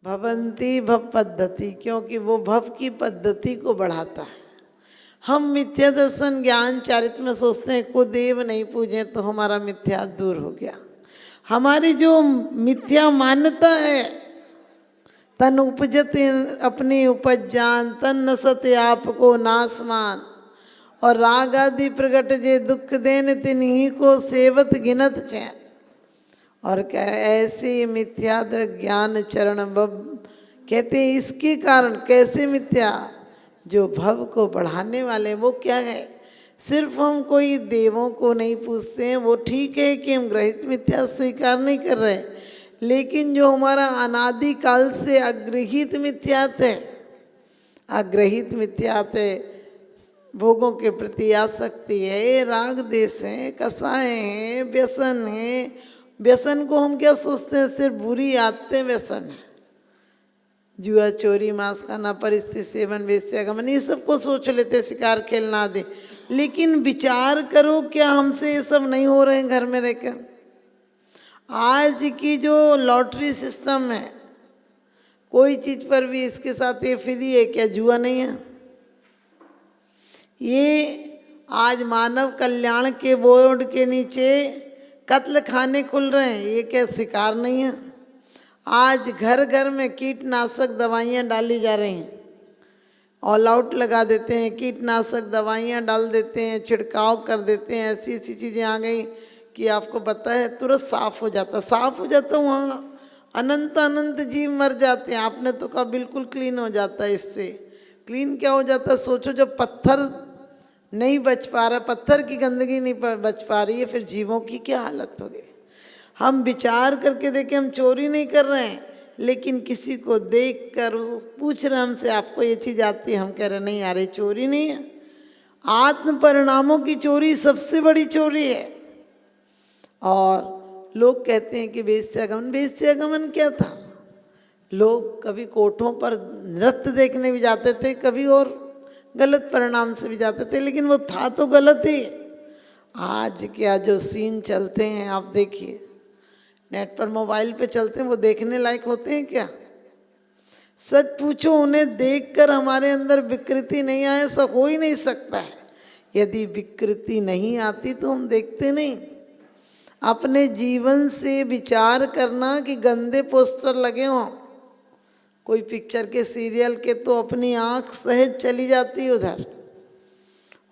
भवंती भव पद्धति, क्योंकि वो भव की पद्धति को बढ़ाता है। हम मिथ्या दर्शन ज्ञान चारित्र में सोचते हैं को देव नहीं पूजे तो हमारा मिथ्या दूर हो गया। हमारी जो मिथ्या मान्यता है, तन उपजत अपनी उपज जान, तन नसत आपको नासमान, और राग आदि प्रगट जे दुख देन तिन्ही को सेवत गिनत चैन। और क्या ऐसी मिथ्या ज्ञान चरण भव, कहते हैं इसके कारण कैसे मिथ्या, जो भव को बढ़ाने वाले वो क्या है। सिर्फ हम कोई देवों को नहीं पूछते हैं, वो ठीक है कि हम ग्रहित मिथ्या स्वीकार नहीं कर रहे, लेकिन जो हमारा अनादि काल से अग्रहित मिथ्यात है, अग्रहित मिथ्यात है, भोगों के प्रति आसक्ति है, राग देश है, कसाय हैं, व्यसन है। व्यसन को हम क्या सोचते हैं, सिर्फ बुरी आदतें व्यसन है, जुआ चोरी मांस खाना परिस्थिति सेवन वेश्यागमन, ये सबको सोच लेते शिकार खेलना आदि। लेकिन विचार करो क्या हमसे ये सब नहीं हो रहे हैं घर में रहकर। आज की जो लॉटरी सिस्टम है, कोई चीज़ पर भी इसके साथ ये फ्री है, क्या जुआ नहीं है। ये आज मानव कल्याण के बोर्ड के नीचे कत्ल खाने खुल रहे हैं, ये क्या शिकार नहीं है। आज घर घर में कीटनाशक दवाइयाँ डाली जा रही हैं, ऑल आउट लगा देते हैं, कीटनाशक दवाइयाँ डाल देते हैं, छिड़काव कर देते हैं, ऐसी ऐसी चीज़ें आ गई कि आपको पता है तुरंत साफ हो जाता वहाँ अनंत अनंत जीव मर जाते हैं। आपने तो कहा बिल्कुल क्लीन हो जाता है, इससे क्लीन क्या हो जाता है। सोचो जब पत्थर नहीं बच पा रहा, पत्थर की गंदगी नहीं बच पा रही है, फिर जीवों की क्या हालत होगी। हम विचार करके देखें, हम चोरी नहीं कर रहे हैं, लेकिन किसी को देख कर पूछ रहे हमसे आपको ये चीज़ आती है, हम कह रहे नहीं आ रही, चोरी नहीं है। आत्म परिणामों की चोरी सबसे बड़ी चोरी है। और लोग कहते हैं कि वेश्यागमन, वेश्यागमन क्या था। लोग कभी कोठों पर नृत्य देखने भी जाते थे, कभी और गलत परिणाम से भी जाते थे, लेकिन वो था तो गलत ही। आज क्या जो सीन चलते हैं आप देखिए, नेट पर मोबाइल पे चलते हैं, वो देखने लायक होते हैं क्या। सच पूछो, उन्हें देखकर हमारे अंदर विकृति नहीं आए, ऐसा हो ही नहीं सकता है। यदि विकृति नहीं आती तो हम देखते नहीं। अपने जीवन से विचार करना कि गंदे पोस्टर लगे हों कोई पिक्चर के सीरियल के, तो अपनी आंख सहज चली जाती है उधर।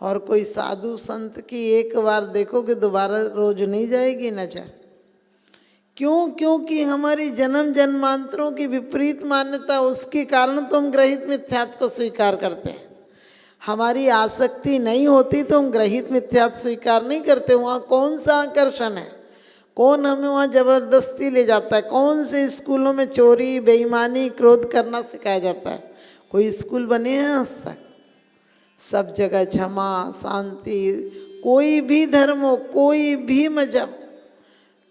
और कोई साधु संत की एक बार देखोगे दोबारा रोज नहीं जाएगी नजर। क्यों? क्योंकि हमारी जन्म जन्मांतरों की विपरीत मान्यता, उसके कारण तो हम ग्रहित मिथ्यात्व को स्वीकार करते हैं। हमारी आसक्ति नहीं होती तो हम ग्रहित मिथ्यात्व स्वीकार नहीं करते। वहाँ कौन सा आकर्षण है, कौन हमें वहाँ जबरदस्ती ले जाता है। कौन से स्कूलों में चोरी बेईमानी क्रोध करना सिखाया जाता है। कोई स्कूल बने हैं आज तक? सब जगह क्षमा शांति, कोई भी धर्म हो, कोई भी मजहब,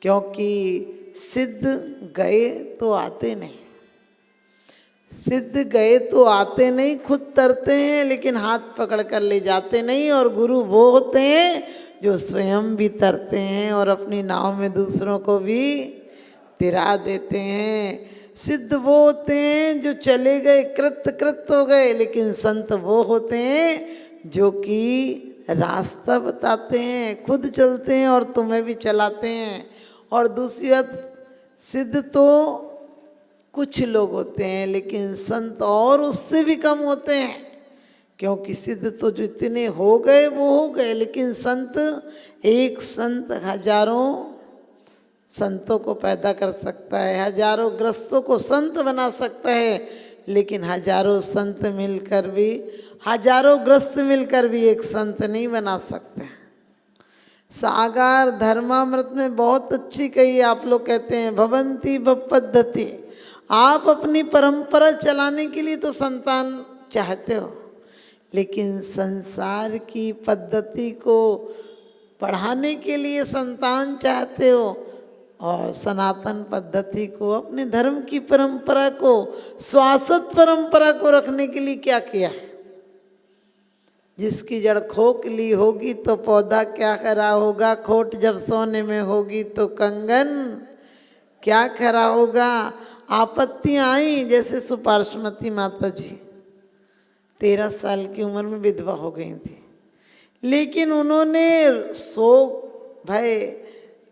क्योंकि सिद्ध गए तो आते नहीं, सिद्ध गए तो आते नहीं, खुद तरते हैं लेकिन हाथ पकड़ कर ले जाते नहीं। और गुरु वो होते हैं जो स्वयं भी तरते हैं और अपनी नाव में दूसरों को भी तिरा देते हैं। सिद्ध वो होते हैं जो चले गए कृत हो गए, लेकिन संत वो होते हैं जो कि रास्ता बताते हैं, खुद चलते हैं और तुम्हें भी चलाते हैं। और दूसरी बात, सिद्ध तो कुछ लोग होते हैं, लेकिन संत और उससे भी कम होते हैं। क्योंकि सिद्ध तो जितने हो गए वो हो गए, लेकिन संत, एक संत हजारों संतों को पैदा कर सकता है, हजारों ग्रस्तों को संत बना सकता है। लेकिन हजारों संत मिलकर भी, हजारों ग्रस्त मिलकर भी एक संत नहीं बना सकते। सागार धर्मामृत में बहुत अच्छी कही, आप लोग कहते हैं भवंती भव पद्धति। आप अपनी परंपरा चलाने के लिए तो संतान चाहते हो, लेकिन संसार की पद्धति को पढ़ाने के लिए संतान चाहते हो। और सनातन पद्धति को, अपने धर्म की परंपरा को, शाश्वत परंपरा को रखने के लिए क्या किया है। जिसकी जड़ खोखली होगी तो पौधा क्या खरा होगा, खोट जब सोने में होगी तो कंगन क्या खरा होगा। आपत्तियां आई, जैसे सुपार्श्वमती माता जी 13 साल की उम्र में विधवा हो गई थी, लेकिन उन्होंने शोक भय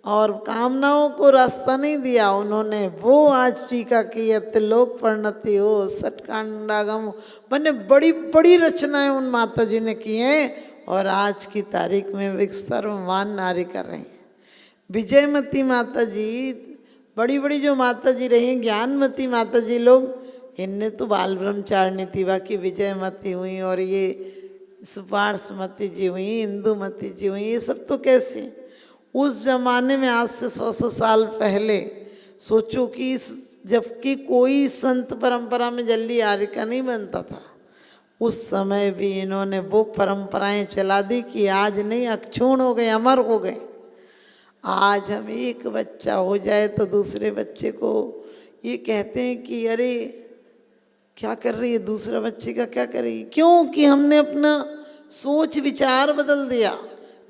और कामनाओं को रास्ता नहीं दिया। उन्होंने वो आज टीका की लोक परिणति हो सटकांडागम मैंने बड़ी बड़ी रचनाएं उन माता जी ने की हैं, और आज की तारीख में वे सर्वमान नारी कर रहे हैं। विजयमती माता जी, बड़ी बड़ी जो माता जी रही हैं, ज्ञानमती माता जी लोग, इनने तो बाल ब्रह्मचारिणी थी, बाकी विजयमती हुई और ये सुपार्श्वमती जी हुई, इंदुमती जी हुई, ये सब तो कैसे उस जमाने में, आज से 100 साल पहले सोचो कि जबकि कोई संत परंपरा में जल्दी आर्य का नहीं बनता था, उस समय भी इन्होंने वो परंपराएं चला दी कि आज नहीं अक्षुण हो गए, अमर हो गए। आज हम एक बच्चा हो जाए तो दूसरे बच्चे को ये कहते हैं कि अरे क्या कर रही है, दूसरा बच्चे का क्या करेगी, क्योंकि हमने अपना सोच विचार बदल दिया।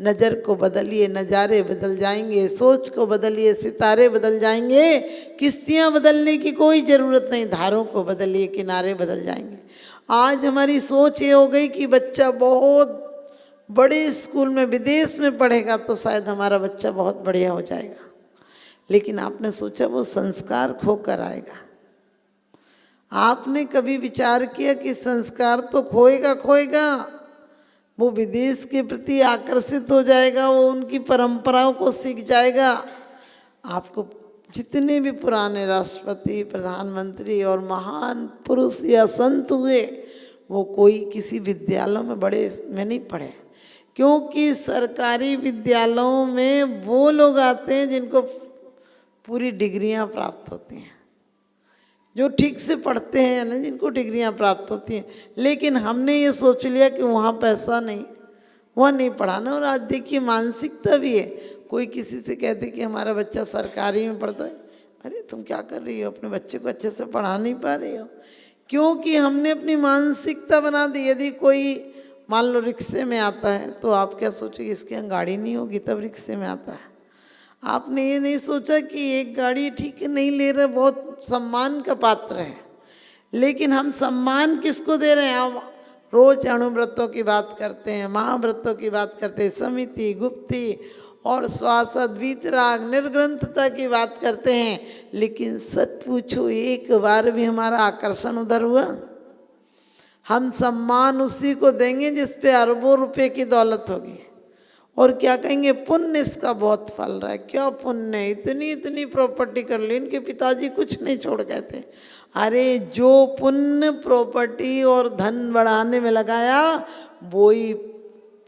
नज़र को बदलिए, नज़ारे बदल जाएंगे, सोच को बदलिए, सितारे बदल जाएंगे। किश्तियाँ बदलने की कोई ज़रूरत नहीं, धारों को बदलिए, किनारे बदल जाएंगे। आज हमारी सोच ये हो गई कि बच्चा बहुत बड़े स्कूल में विदेश में पढ़ेगा तो शायद हमारा बच्चा बहुत बढ़िया हो जाएगा, लेकिन आपने सोचा वो संस्कार खोकर आएगा? आपने कभी विचार किया कि संस्कार तो खोएगा खोएगा, वो विदेश के प्रति आकर्षित हो जाएगा, वो उनकी परंपराओं को सीख जाएगा। आपको जितने भी पुराने राष्ट्रपति, प्रधानमंत्री और महान पुरुष या संत हुए, वो कोई किसी विद्यालयों में बड़े में नहीं पढ़े, क्योंकि सरकारी विद्यालयों में वो लोग आते हैं जिनको पूरी डिग्रियां प्राप्त होती हैं, जो ठीक से पढ़ते हैं ना, जिनको डिग्रियां प्राप्त होती हैं। लेकिन हमने ये सोच लिया कि वहाँ पैसा नहीं, वहाँ नहीं पढ़ाना। और आज देखिए मानसिकता भी है, कोई किसी से कहते कि हमारा बच्चा सरकारी में पढ़ता है, अरे तुम क्या कर रही हो, अपने बच्चे को अच्छे से पढ़ा नहीं पा रही हो, क्योंकि हमने अपनी मानसिकता बना दी। यदि कोई मान लो रिक्शे में आता है तो आप क्या सोचोगे, इसके यहाँ गाड़ी नहीं होगी तब रिक्शे में आता है। आपने ये नहीं सोचा कि एक गाड़ी ठीक है नहीं ले रहे, बहुत सम्मान का पात्र है, लेकिन हम सम्मान किसको दे रहे हैं? हम रोज अणुव्रतों की बात करते हैं, महाव्रतों की बात करते हैं, समिति, गुप्ती और श्वासद, वीतराग, निर्ग्रंथता की बात करते हैं, लेकिन सच पूछो एक बार भी हमारा आकर्षण उधर हुआ? हम सम्मान उसी को देंगे जिस पे अरबों रुपए की दौलत होगी, और क्या कहेंगे पुण्य इसका बहुत फल रहा है। क्या पुण्य है, इतनी इतनी प्रॉपर्टी कर ली, इनके पिताजी कुछ नहीं छोड़ गए थे। अरे जो पुण्य प्रॉपर्टी और धन बढ़ाने में लगाया, वही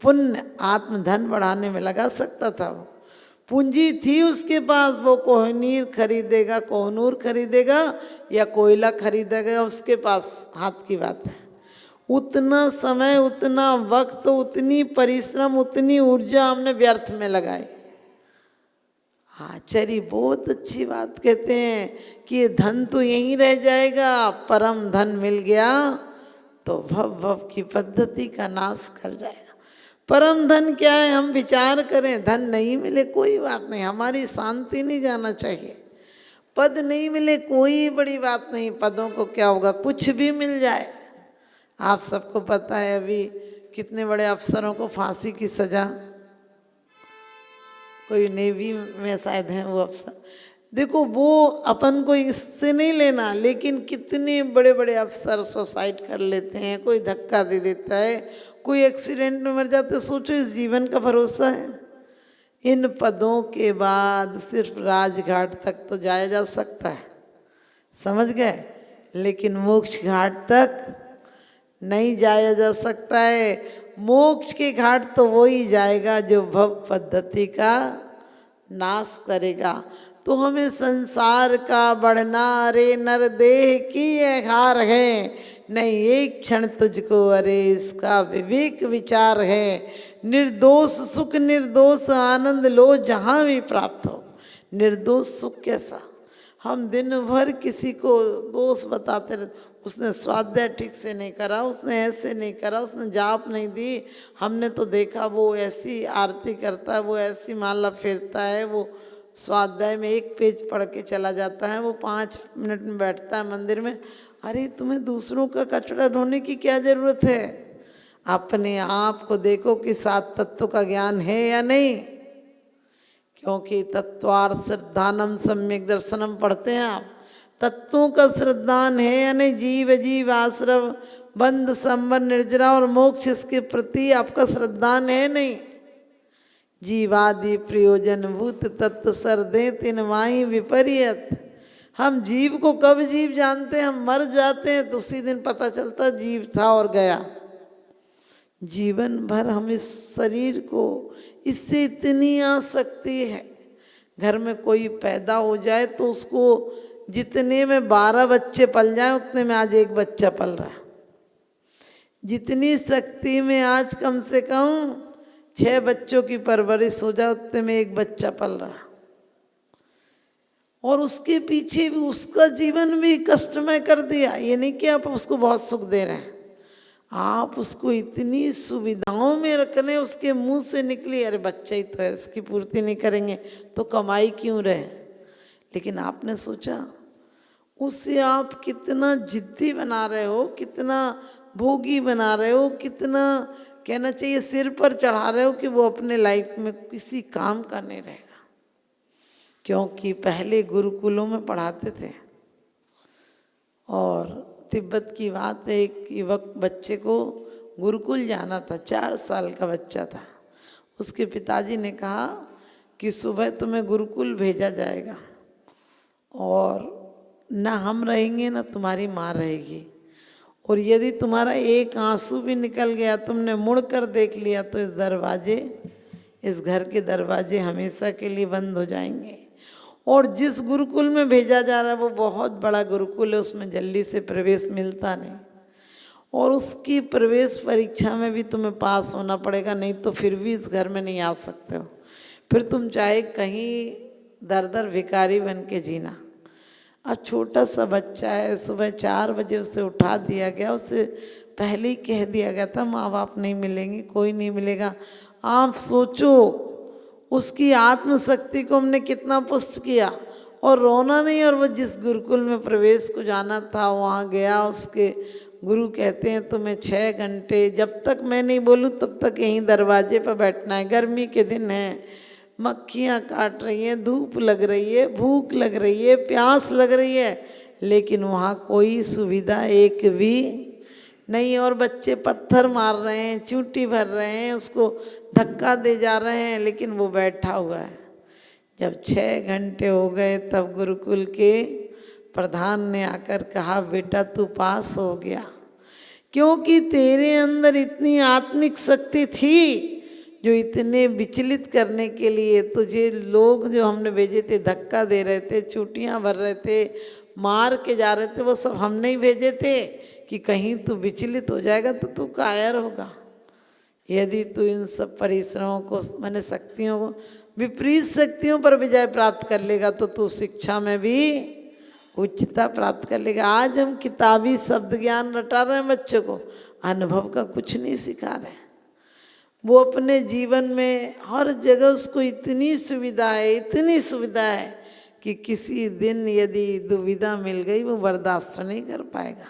पुण्य आत्मधन बढ़ाने में लगा सकता था। वो पूंजी थी उसके पास, वो कोहनीर खरीदेगा, कोहनूर खरीदेगा या कोयला खरीदेगा, उसके पास हाथ की बात है। उतना समय, उतना वक्त, उतनी परिश्रम, उतनी ऊर्जा हमने व्यर्थ में लगाई। आचार्य बहुत अच्छी बात कहते हैं कि ये धन तो यहीं रह जाएगा, परम धन मिल गया तो भव भव की पद्धति का नाश कर जाएगा। परम धन क्या है, हम विचार करें। धन नहीं मिले कोई बात नहीं, हमारी शांति नहीं जाना चाहिए। पद नहीं मिले कोई बड़ी बात नहीं, पदों को क्या होगा, कुछ भी मिल जाए। आप सबको पता है अभी कितने बड़े अफसरों को फांसी की सजा, कोई नेवी में शायद हैं वो अफसर, देखो वो अपन को इससे नहीं लेना, लेकिन कितने बड़े बड़े अफसर सुसाइड कर लेते हैं, कोई धक्का दे देता है, कोई एक्सीडेंट में मर जाते। सोचो इस जीवन का भरोसा है। इन पदों के बाद सिर्फ राजघाट तक तो जाया जा सकता है, समझ गए, लेकिन मोक्ष घाट तक नहीं जाया जा सकता है। मोक्ष के घाट तो वही जाएगा जो भव पद्धति का नाश करेगा। तो हमें संसार का बढ़ना, रे नर देह की हार है, नहीं एक क्षण तुझको अरे इसका विवेक विचार है। निर्दोष सुख, निर्दोष आनंद लो जहाँ भी प्राप्त हो। निर्दोष सुख कैसा, हम दिन भर किसी को दोष बताते रहते, उसने स्वाध्याय ठीक से नहीं करा, उसने ऐसे नहीं करा, उसने जाप नहीं दी, हमने तो देखा वो ऐसी आरती करता है, वो ऐसी माला फेरता है, वो स्वाध्याय में एक पेज पढ़ के चला जाता है, वो 5 मिनट में बैठता है मंदिर में। अरे तुम्हें दूसरों का कचरा ढोने की क्या जरूरत है? अपने आप को देखो कि 7 तत्व का ज्ञान है या नहीं। क्योंकि तत्वार्थ श्रद्धानम सम्यक दर्शनम पढ़ते हैं आप, तत्वों का श्रद्धान है या नहीं? जीव जीव आश्रव बंध संबंध निर्जरा और मोक्ष, इसके प्रति आपका श्रद्धान है नहीं? जीवादि प्रयोजन भूत तत्व सरदे तिन वाई विपरीत। हम जीव को कब जीव जानते हैं? हम मर जाते हैं तो उसी दिन पता चलता जीव था और गया। जीवन भर हम इस शरीर को, इससे इतनी आसक्ति है। घर में कोई पैदा हो जाए तो उसको जितने में 12 बच्चे पल जाए उतने में आज एक बच्चा पल रहा है। जितनी शक्ति में आज कम से कम 6 बच्चों की परवरिश हो जाए उतने में एक बच्चा पल रहा है। और उसके पीछे भी उसका जीवन भी कष्टमय कर दिया। ये नहीं कि आप उसको बहुत सुख दे रहे हैं, आप उसको इतनी सुविधाओं में रख रहे हैं, उसके मुंह से निकली अरे बच्चा ही तो है, इसकी पूर्ति नहीं करेंगे तो कमाई क्यों रहे। लेकिन आपने सोचा उसे आप कितना जिद्दी बना रहे हो, कितना भोगी बना रहे हो, कितना कहना चाहिए सिर पर चढ़ा रहे हो कि वो अपने लाइफ में किसी काम का नहीं रहेगा। क्योंकि पहले गुरुकुलों में पढ़ाते थे और तिब्बत की बात है, एक युवक बच्चे को गुरुकुल जाना था, 4 साल का बच्चा था। उसके पिताजी ने कहा कि सुबह तुम्हें गुरुकुल भेजा जाएगा और ना हम रहेंगे ना तुम्हारी माँ रहेगी, और यदि तुम्हारा एक आंसू भी निकल गया, तुमने मुड़ कर देख लिया तो इस घर के दरवाजे हमेशा के लिए बंद हो जाएंगे। और जिस गुरुकुल में भेजा जा रहा है वो बहुत बड़ा गुरुकुल है, उसमें जल्दी से प्रवेश मिलता नहीं, और उसकी प्रवेश परीक्षा में भी तुम्हें पास होना पड़ेगा, नहीं तो फिर भी इस घर में नहीं आ सकते हो। फिर तुम चाहे कहीं दर दर भिखारी बन के जीना। अब छोटा सा बच्चा है, सुबह 4 बजे उसे उठा दिया गया, उसे पहले ही कह दिया गया था माँ बाप नहीं मिलेंगे, कोई नहीं मिलेगा। आप सोचो उसकी आत्मशक्ति को हमने कितना पुष्ट किया, और रोना नहीं। और वो जिस गुरुकुल में प्रवेश को जाना था वहाँ गया, उसके गुरु कहते हैं तुम्हें 6 घंटे, जब तक मैं नहीं बोलूँ तब तक यहीं दरवाजे पर बैठना है। गर्मी के दिन है, मक्खियाँ काट रही हैं, धूप लग रही है, भूख लग रही है, प्यास लग रही है, लेकिन वहाँ कोई सुविधा एक भी नहीं। और बच्चे पत्थर मार रहे हैं, चूंटी भर रहे हैं, उसको धक्का दे जा रहे हैं, लेकिन वो बैठा हुआ है। जब 6 घंटे हो गए तब गुरुकुल के प्रधान ने आकर कहा बेटा तू पास हो गया, क्योंकि तेरे अंदर इतनी आत्मिक शक्ति थी जो इतने विचलित करने के लिए तुझे लोग जो हमने भेजे थे धक्का दे रहे थे, चूटियाँ भर रहे थे, मार के जा रहे थे, वो सब हमने ही भेजे थे कि कहीं तू विचलित हो जाएगा तो तू कायर होगा। यदि तू इन सब परिश्रमों को, मैंने शक्तियों को, विपरीत शक्तियों पर विजय प्राप्त कर लेगा तो तू शिक्षा में भी उच्चता प्राप्त कर लेगा। आज हम किताबी शब्द ज्ञान रटा रहे हैं बच्चों को, अनुभव का कुछ नहीं सिखा रहे हैं। वो अपने जीवन में हर जगह उसको इतनी सुविधा है, इतनी सुविधा है कि किसी दिन यदि दुविधा मिल गई वो बर्दाश्त नहीं कर पाएगा।